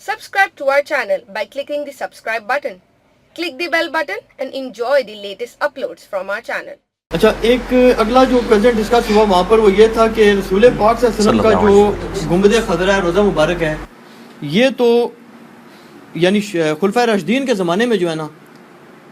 Subscribe to our channel by clicking the subscribe button. Click the bell button and enjoy the latest uploads from our channel. اچھا، ایک اگلا جو present discuss ہوا وہاں پر وہ یہ تھا کہ رسول پاک صلی اللہ علیہ وسلم کا جو گنبد خضرا ہے، روضہ مبارک ہے، یہ تو یعنی خلفائے راشدین کے زمانے میں جو ہے نا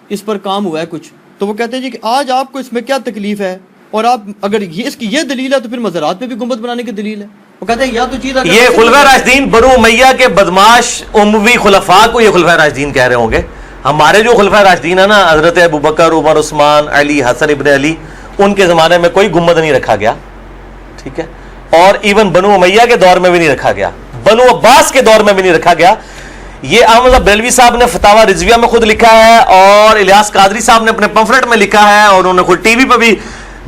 اس پر کام ہوا ہے کچھ، تو وہ کہتے ہیں جی کہ آج آپ کو اس میں کیا تکلیف ہے، اور آپ اگر اس کی یہ دلیل ہے تو پھر مزارات پہ بھی گنبد بنانے کی دلیل ہے۔ وہ کہتے ہیں یا تو چیز یہ خلفائے راشدین بنو امیہ کے بدماش اموی خلفاء کو یہ خلفائے راشدین کہہ رہے ہوں گے۔ ہمارے جو خلفائے راشدین ہیں نا، حضرت ابوبکر، عمر، عثمان، علی، حسن ابن علی، ان کے زمانے میں کوئی گنبد نہیں رکھا گیا، ٹھیک ہے، اور ایون بنو امیہ کے دور میں بھی نہیں رکھا گیا، بنو عباس کے دور میں بھی نہیں رکھا گیا۔ یہ احمد بریلوی صاحب نے فتاوی رضویہ میں خود لکھا ہے، اور الیاس قادری صاحب نے اپنے پمفلٹ میں لکھا ہے، اور انہوں نے خود ٹی وی پہ بھی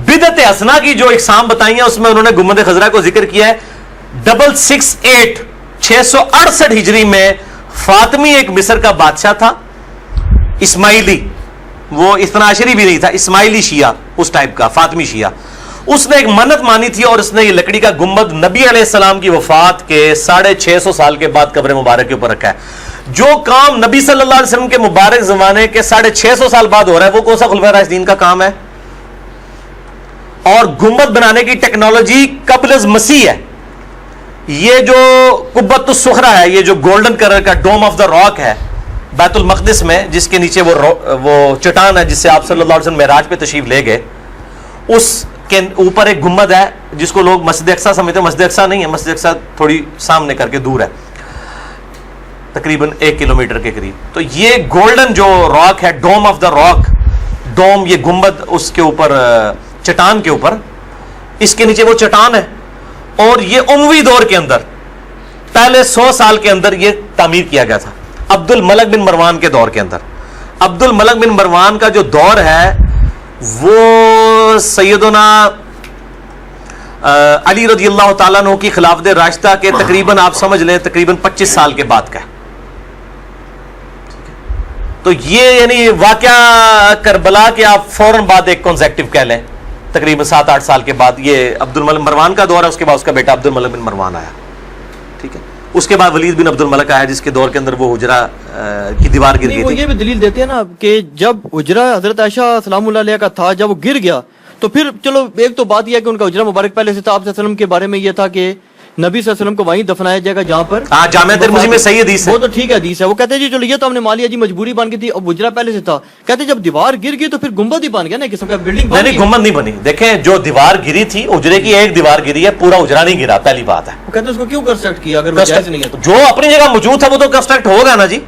بدعت حسنہ کی جو اقسام بتائی ہیں اس میں انہوں نے گنبد خضرا کو ذکر کیا ہے۔ 668 ہجری میں فاطمی ایک مصر کا بادشاہ تھا، اسماعیلی، وہ اثنا عشری بھی نہیں تھا، اسماعیلی شیعہ اس ٹائپ کا، فاطمی شیعہ۔ اس نے ایک منت مانی تھی اور اس نے یہ لکڑی کا گنبد نبی علیہ السلام کی وفات کے 650 سال کے بعد قبر مبارک کے اوپر رکھا ہے۔ جو کام نبی صلی اللہ علیہ وسلم کے مبارک زمانے کے 650 سال بعد ہو رہا ہے وہ کون سا خلفائے راشدین کا کام ہے؟ اور گنبد بنانے کی ٹیکنالوجی قبل از مسیح ہے۔ یہ جو قبۃ الصخرہ ہے، یہ جو گولڈن کلر کا ڈوم آف دا راک ہے بیت المقدس میں، جس کے نیچے وہ چٹان ہے جس سے آپ صلی اللہ علیہ وسلم معراج پہ تشریف لے گئے، اس کے اوپر ایک گنبد ہے جس کو لوگ مسجد اقصیٰ سمجھتے ہیں۔ مسجد اقصیٰ نہیں ہے، مسجد اقصیٰ تھوڑی سامنے کر کے دور ہے، تقریباً 1 کلومیٹر کے قریب۔ تو یہ گولڈن جو راک ہے، ڈوم آف دا راک، ڈوم، یہ گنبد اس کے اوپر چٹان کے اوپر، اس کے نیچے وہ چٹان ہے، اور یہ اموی دور کے اندر پہلے 100 سال کے اندر یہ تعمیر کیا گیا تھا، عبد الملک بن مروان کے دور کے اندر۔ عبد الملک بن مروان کا جو دور ہے وہ سیدنا علی رضی اللہ تعالیٰ عنہ کی خلافت راشدہ کے تقریباً آپ سمجھ لیں تقریباً 25 سال کے بعد کا ہے۔ تو یہ یعنی واقعہ کربلا کے آپ فوراً بعد ایک کنزیکٹیو کہہ لیں، تقریباً 7-8 سال کے بعد یہ عبد الملک مروان کا دور ہے، اس کے بعد اس کا بیٹا عبد الملک بن مروان آیا، ٹھیک ہے۔ اس کے بعد ولید بن عبد الملک آیا جس کے دور کے اندر وہ حجرہ کی دیوار گر گئی تھی۔ وہ یہ بھی دلیل دیتے ہیں نا کہ جب حجرہ حضرت عائشہ سلام اللہ علیہ کا تھا، جب وہ گر گیا تو پھر چلو ایک تو بات یہ ہے کہ ان کا حجرہ مبارک پہلے سے تھا، آپ صلی اللہ علیہ وسلم کے بارے میں یہ تھا کہ نبی صلی اللہ علیہ وسلم کو وہیں دفنایا جائے گا جہاں پر جامعہ ترمذی میں صحیح حدیث ہے، وہ تو ٹھیک ہے حدیث ہے۔ وہ کہتے ہیں جی چلو یہ تو ہم نے مان لیا جی مجبوری بن گئی تھی، اب حجرہ پہلے سے تھا، کہتے ہیں جب دیوار گر گئی تو پھر گنبد ہی بن گیا نا، ایک قسم کا بلڈنگ۔ نہیں، گنبد نہیں بنی۔ دیکھیں جو دیوار گری تھی، حجرے کی ایک دیوار گری ہے، پورا حجرہ نہیں گرا، پہلی بات ہے۔ وہ کہتے ہیں اس کو کیوں کنسٹرکٹ کیا اگر وہ جائز نہیں ہے تو؟ جو اپنی جگہ موجود تھا وہ تو کنسٹرکٹ ہوگا نا جی،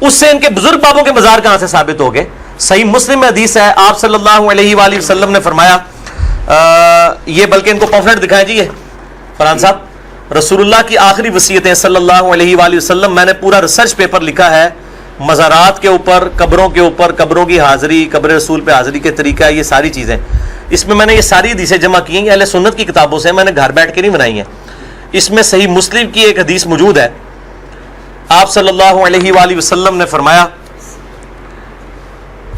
اس سے ان کے بزرگ بابوں کے مزار کہاں سے ثابت ہو گئے؟ صحیح مسلم میں حدیث ہے، آپ صلی اللہ علیہ وآلہ وسلم نے فرمایا، یہ بلکہ ان کو پمفلٹ دکھائیں جی، یہ فرحان صاحب، رسول اللہ کی آخری وصیتیں صلی اللہ علیہ وآلہ وسلم، میں نے پورا ریسرچ پیپر لکھا ہے مزارات کے اوپر، قبروں کے اوپر، قبروں کی حاضری، قبر رسول پہ حاضری کے طریقہ، یہ ساری چیزیں، اس میں نے یہ ساری حدیثیں جمع کی ہیں، اہل سنت کی کتابوں سے، میں نے گھر بیٹھ کے نہیں بنائی ہیں۔ اس میں صحیح مسلم کی ایک حدیث موجود ہے، آپ صلی اللہ علیہ وآلہ وسلم نے فرمایا،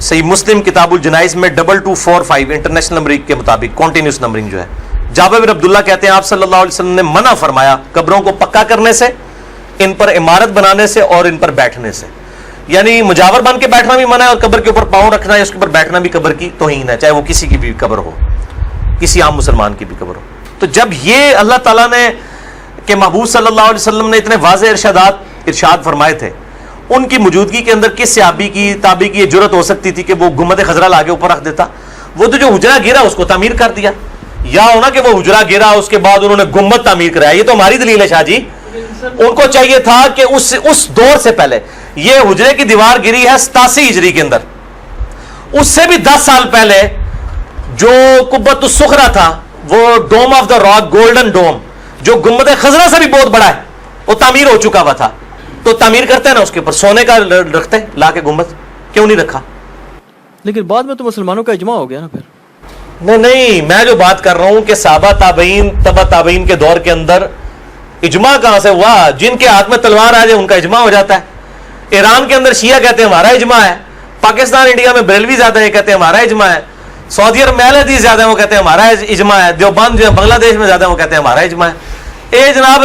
صحیح مسلم کتاب الجنائز میں 2245 انٹرنیشنل نمبرنگ کے مطابق، کنٹینیوس نمبرنگ جو ہے، جابر بن عبداللہ کہتے ہیں آپ صلی اللہ علیہ وسلم نے منع فرمایا قبروں کو پکا کرنے سے، ان پر عمارت بنانے سے، اور ان پر بیٹھنے سے، یعنی مجاور بن کے بیٹھنا بھی منع ہے، اور قبر کے اوپر پاؤں رکھنا ہے، اس کے اوپر بیٹھنا بھی قبر کی توہین ہے، چاہے وہ کسی کی بھی قبر ہو، کسی عام مسلمان کی بھی قبر ہو۔ تو جب یہ اللہ تعالیٰ نے کہ محبوب صلی اللہ علیہ وسلم نے اتنے واضح ارشاد فرمائے تھے، ان کی موجودگی کے اندر کس صحابی کی تابعی کی یہ جرت ہو سکتی تھی کہ وہ گنبد خضرا لا کے اوپر رکھ دیتا؟ وہ تو جو حجرہ گرا اس کو تعمیر کر دیا، یا ہونا کہ وہ حجرہ گرا اس کے بعد انہوں نے گنبد تعمیر کرایا، یہ تو ہماری دلیل ہے شاہ جی۔ ان کو چاہیے تھا کہ اس دور سے پہلے، یہ حجرے کی دیوار گری ہے 87 ہجری کے اندر، اس سے بھی 10 سال پہلے جو قبۃ الصخرہ تھا، وہ ڈوم آف دا راک، گولڈن ڈوم، جو گنبد خضرا سے بھی بہت بڑا ہے، وہ تعمیر ہو چکا ہوا تھا، تو تعمیر کرتے ہیں نا اس کے اوپر سونے کا رکھتے ہیں لا کے گنبد، کیوں نہیں رکھا؟ لیکن بعد میں تو مسلمانوں کا اجماع ہو گیا نا پھر۔ نہیں، میں جو بات کر رہا ہوں کہ صحابہ تابعین، تبع تابعین کے دور کے اندر اجماع کہاں سے ہوا؟ جن کے ہاتھ میں تلوار آ جائے ان کا اجماع ہو جاتا ہے۔ ایران کے اندر شیعہ کہتے ہیں ہمارا اجماع ہے، پاکستان انڈیا میں بریلوی زیادہ ہے کہتے ہیں ہمارا اجماع ہے، سعودی عرب میں اہل حدیث زیادہ ہیں وہ کہتے ہیں ہمارا اجماع ہے، دیوبند جو ہے بنگلہ دیش میں زیادہ ہیں وہ کہتے ہیں ہمارا اجماع ہے۔ ਇਹ ਜਨਾਬ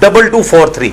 2243।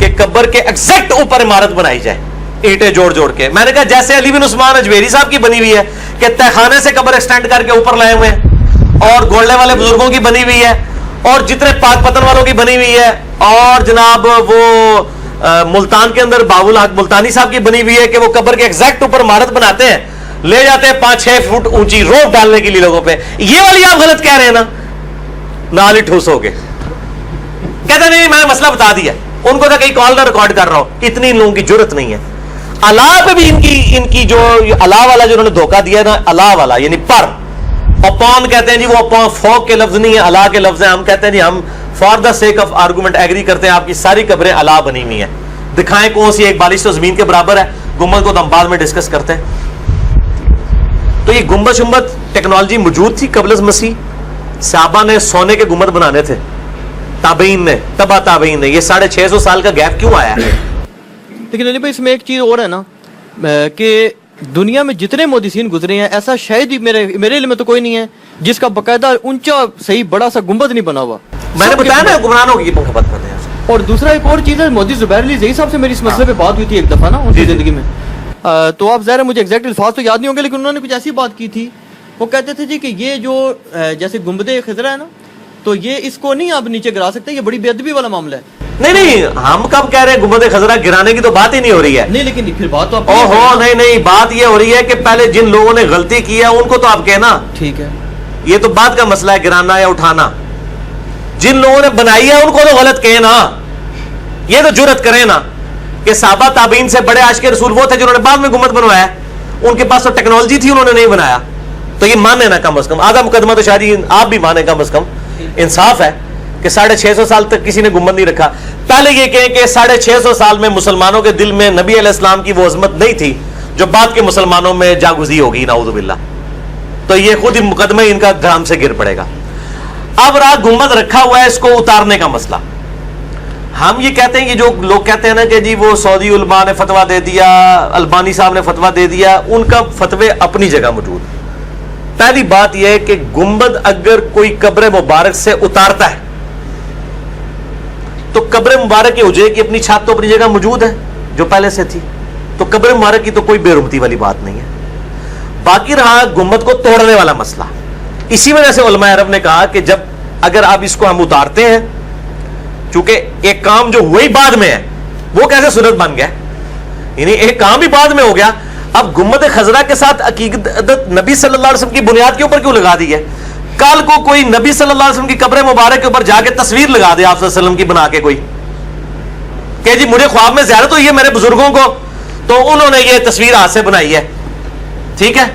کہ قبر کے ایگزیکٹ اوپر عمارت بنائی جائے اینٹیں جوڑ جوڑ کے. میں نے کہا جیسے علی بن عثمان اجمیری صاحب کی بنی ہوئی ہے کہ تہ خانے سے قبر ایکسٹینڈ کر کے اوپر لائے ہوئے ہیں, اور گولڈے والے بزرگوں کی بنی ہوئی ہے, اور جتنے پاک پتن والوں کی بنی ہوئی ہے, اور جناب وہ ملتان کے اندر بابو الحق ملتانی صاحب کی بنی ہوئی ہے کہ وہ قبر کے ایگزیکٹ اوپر عمارت بناتے ہیں, لے جاتے ہیں 5-6 فٹ اونچی روپ ڈالنے کے لیے لوگوں پہ. یہ والی آپ غلط کہہ رہے ہیں نا, نال ہی ٹھوس ہو گئے. کہتے نہیں میں نے مسئلہ بتا دیا. ان کو تو کہیں کال نہ ریکارڈ کر رہا ہوں, اتنی لوگوں کی جرت نہیں ہے. اللہ پہ بھی ان کی جو اللہ والا جو انہوں نے دھوکہ دیا نا, اللہ والا یعنی پر اپون کہتے ہیں جی, وہ اپون فوق کے لفظ نہیں ہے, اللہ کے لفظ ہیں. ہم کہتے ہیں جی ہم for the sake of argument agree کرتے ہیں آپ کی ساری قبریں اللہ بنی ہوئی ہیں. دکھائیں کون سی, ایک بالش تو زمین کے برابر ہے, گنبد کو تو ہم بعد میں ڈسکس کرتے ہیں. تو یہ گنبد شنبد ٹیکنالوجی موجود تھی قبل از مسیح. صحابہ نے سونے کے گنبد بنانے تھے, تابعین نے, تبا تابعین نے. یہ 650 سال کا گیپ کیوں آیا ہے؟ لیکن علی بھائی اس میں ایک چیز اور ہے نا کہ دنیا میں جتنے محدثین گزرے ہیں ایسا شاید ہی میرے علم میں تو کوئی نہیں ہے جس کا باقاعدہ اونچا صحیح بڑا سا گنبد نہیں بنا ہوا. میں نے بتایا نا حکمرانوں کی محبت کرتے ہیں. اور دوسرا ایک اور چیز ہے, محدث زبیر علی زئی صاحب سے میری اس مسئلے پہ بات ہوئی تھی ایک دفعہ نا ان کی زندگی میں. تو آپ ظاہر ہے مجھے ایگزیکٹ الفاظ تو یاد نہیں ہوں گے, لیکن انہوں نے کچھ ایسی بات کی تھی. وہ کہتے تھے جی کہ یہ جو جیسے گنبد خضرا ہے نا, تو یہ اس کو نہیں آپ نیچے گرا سکتے, یہ بڑی بے ادبی والا معاملہ ہے. نہیں ہم کب کہہ رہے ہیں گنبد خضرا گرانے کی تو بات ہی نہیں ہو رہی ہے. نہیں لیکن پھر بات تو نہیں بات یہ ہو رہی ہے کہ پہلے جن لوگوں نے غلطی کی ہے ان کو تو آپ کہنا ٹھیک ہے, یہ تو بات کا مسئلہ ہے گرانا یا اٹھانا. جن لوگوں نے بنائی ہے ان کو تو غلط کہے نا, یہ تو جرت کریں نا کہ صحابہ تابعین سے بڑے عاشق رسول وہ تھے جنہوں نے بعد میں گنبد بنوایا. ان کے پاس تو ٹیکنالوجی تھی, انہوں نے نہیں بنایا. تو یہ مانے نا کم از کم, آدھا مقدمہ تو شاید آپ بھی مانے کم از کم. انصاف ہے کہ 650 سال تک کسی نے گنبد نہیں رکھا. پہلے یہ کہیں کہ 650 سال میں مسلمانوں کے دل میں نبی علیہ السلام کی وہ عظمت نہیں تھی جو بعد کے مسلمانوں میں جاگزی ہوگی, نعوذ باللہ. تو یہ خود ہی مقدمہ ان کا گرام سے گر پڑے گا. اب رات گنبد رکھا ہوا ہے, اس کو اتارنے کا مسئلہ. ہم یہ کہتے ہیں کہ جو لوگ کہتے ہیں نا کہ جی وہ سعودی علماء نے فتویٰ دے دیا, البانی صاحب نے فتویٰ دے دیا, ان کا فتوے اپنی جگہ موجود. پہلی بات یہ ہے کہ گنبد اگر کوئی قبر مبارک سے اتارتا ہے تو قبر مبارک کی حجرے کی اپنی چھت تو اپنی جگہ موجود ہے جو پہلے سے تھی, تو قبر مبارک کی تو کوئی بے رحمتی والی بات نہیں ہے. باقی رہا گنبد کو توڑنے والا مسئلہ. اسی وجہ سے علماء عرب نے کہا کہ جب اگر آپ اس کو ہم اتارتے ہیں, چونکہ ایک کام جو وہی بعد میں ہے وہ کیسے سنت بن گیا, یعنی ایک کام بھی بعد میں ہو گیا. اب گنبد خضرا کے ساتھ عقیدت نبی صلی اللہ علیہ وسلم کی بنیاد کے اوپر کیوں لگا دی ہے؟ کل کو کوئی نبی صلی اللہ علیہ وسلم کی قبر مبارک کے اوپر جا کے تصویر لگا دے آپ صلی اللہ علیہ وسلم کی بنا کے کوئی, کہ جی مجھے خواب میں زیارت ہوئی ہے میرے بزرگوں کو تو انہوں نے یہ تصویر ہاتھ سے بنائی ہے, ٹھیک ہے,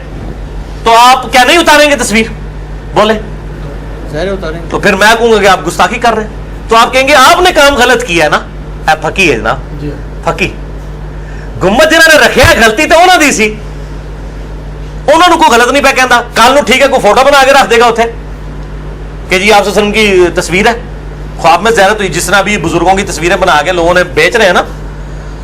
تو آپ کیا نہیں اتاریں گے تصویر؟ بولے تو پھر میں کہوں گا کہ آپ گستاخی کر رہے ہیں. تو آپ کہیں گے آپ نے کام غلط کیا ہے نا, اے پھکی ہے نا, پھکی. گنبد جنہوں نے رکھے ہے غلطی تو انہوں دی سی, انہوں نے کوئی غلط نہیں پہ کہندا. کل نو ٹھیک ہے کوئی فوٹو بنا کے رکھ دے گا اتنے کہ جی آپ وسلم کی تصویر ہے, خواب میں زیارت ہوئی, جس طرح بھی بزرگوں کی تصویریں بنا کے لوگوں نے بیچ رہے ہیں نا,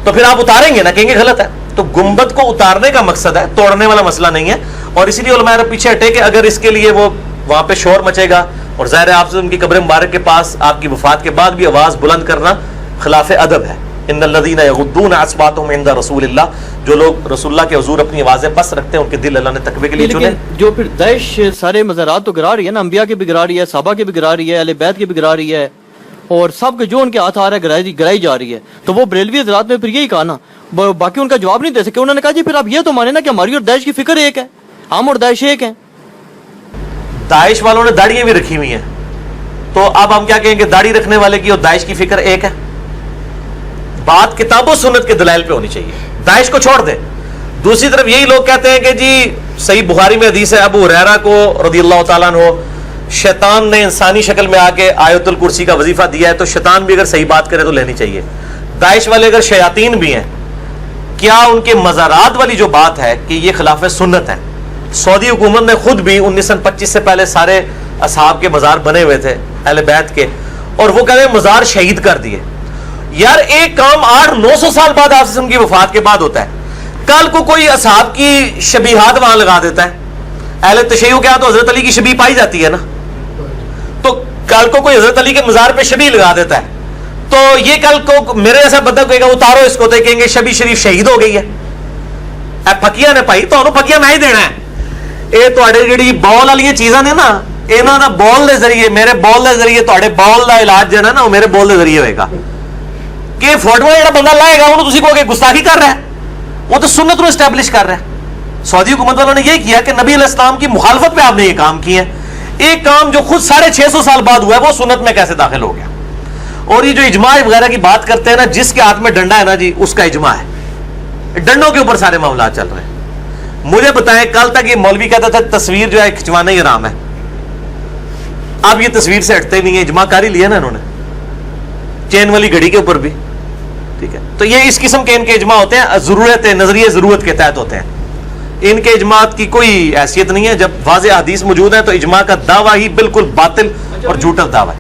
تو پھر آپ اتاریں گے نا, کہیں گے غلط ہے. تو گنبد کو اتارنے کا مقصد ہے, توڑنے والا مسئلہ نہیں ہے. اور اسی لیے علماء عرب پیچھے ہٹے کہ اگر اس کے لیے وہ وہاں پہ شور مچے گا, اور ظاہر ہے آپ سے ان کی قبر مبارک کے پاس آپ کی وفات کے بعد بھی آواز بلند کرنا خلاف ادب ہے. ان الذین یغضون اصواتهم عند رسول اللہ, جو لوگ رسول اللہ کے حضور اپنی آوازیں پس رکھتے ہیں ان کے دل اللہ نے تقوی کے لیے چنے. جو پھر داعش سارے مزارات تو گرا رہی ہے نا, انبیاء کے بھی گرا رہی ہے, صحابہ کے بھی گرا رہی ہے, اہل بیت کے بھی گرا رہی ہے, اور سب کے جو ان کے ہاتھ آ رہا ہے گرائی جا رہی ہے. تو وہ بریلوی حضرات نے پھر یہی کہا نا, باقی ان کا جواب نہیں دے سکے. انہوں نے کہا جی پھر آپ یہ تو مانے نا کہ ہماری اور داعش کی فکر ایک ہے, ہم اور داعش ایک ہیں. داعش والوں نے داڑیاں بھی رکھی ہوئی ہیں, تو اب ہم کیا کہیں گے داڑھی رکھنے والے کی اور داعش کی فکر ایک ہے؟ بات کتاب و سنت کے دلائل پہ ہونی چاہیے, داعش کو چھوڑ دیں. دوسری طرف یہی لوگ کہتے ہیں کہ جی صحیح بخاری میں حدیث ہے, ابو ہریرہ کو رضی اللہ تعالیٰ عنہ شیطان نے انسانی شکل میں آ کے آیت الکرسی کا وظیفہ دیا ہے, تو شیطان بھی اگر صحیح بات کرے تو لینی چاہیے. داعش والے اگر شیاطین بھی ہیں, کیا ان کے مزارات والی جو بات ہے کہ یہ خلاف سنت ہے؟ سعودی حکومت نے خود بھی 1925 سے پہلے سارے اصحاب کے مزار بنے ہوئے تھے اہل بیت کے, اور وہ کہتے ہیں مزار شہید کر دیے. یار ایک کام 800-900 سال بعد آپ سے ان کی وفات کے بعد ہوتا ہے, کل کو کوئی اصحاب کی شبیہات وہاں لگا دیتا ہے. اہل تشیع کے ہاں تو حضرت علی کی شبیہ پائی جاتی ہے نا, تو کل کو کوئی حضرت علی کے مزار پہ شبیہ لگا دیتا ہے, تو یہ کل کو میرے جیسا بندہ کہے گا اتارو اس کو، تو کہیں گے شبی شریف شہید ہو گئی ہے. اے پھکیاں نے بھائی تمہیں پھکیاں میں ہی دینا ہے. یہ تواڈے جڑی بال والی چیزاں نے نا، انہاں دا بال دے ذریعے، میرے بال دے ذریعے تواڈے بال دا علاج جو ہے نا وہ میرے بال دے ذریعے ہوئے گا. کہ فوٹو جڑا بندہ لائے گا انہوں تسی کہو کہ گستاخی کر رہا ہے، وہ تو سنت کو اسٹیبلش کر رہا ہے. سعودی حکومت والوں نے یہ کیا کہ نبی علیہ السلام کی مخالفت پہ آپ نے یہ کام کیا ہے. ایک کام جو خود 650 سال بعد ہوا ہے وہ سنت میں کیسے داخل ہو گیا. اور یہ جو اجماع وغیرہ کی بات کرتے ہیں نا، جس کے ہاتھ میں ڈنڈا ہے نا جی اس کا اجماع ہے. ڈنڈوں کے اوپر سارے معاملات چل رہے ہیں. مجھے بتائیں کل تک یہ مولوی کہتا تھا تصویر جو ہے کھنچوانا ہی حرام ہے، اب یہ تصویر سے ہٹتے نہیں ہیں. اجماع کر ہی لیا نا انہوں نے، چین والی گھڑی کے اوپر بھی. ٹھیک ہے، تو یہ اس قسم کے ان کے اجماع ہوتے ہیں، ضرورت نظریہ ضرورت کے تحت ہوتے ہیں. ان کے اجماعات کی کوئی حیثیت نہیں ہے. جب واضح حدیث موجود ہے تو اجماع کا دعویٰ ہی بالکل باطل اور جھوٹا دعویٰ ہے.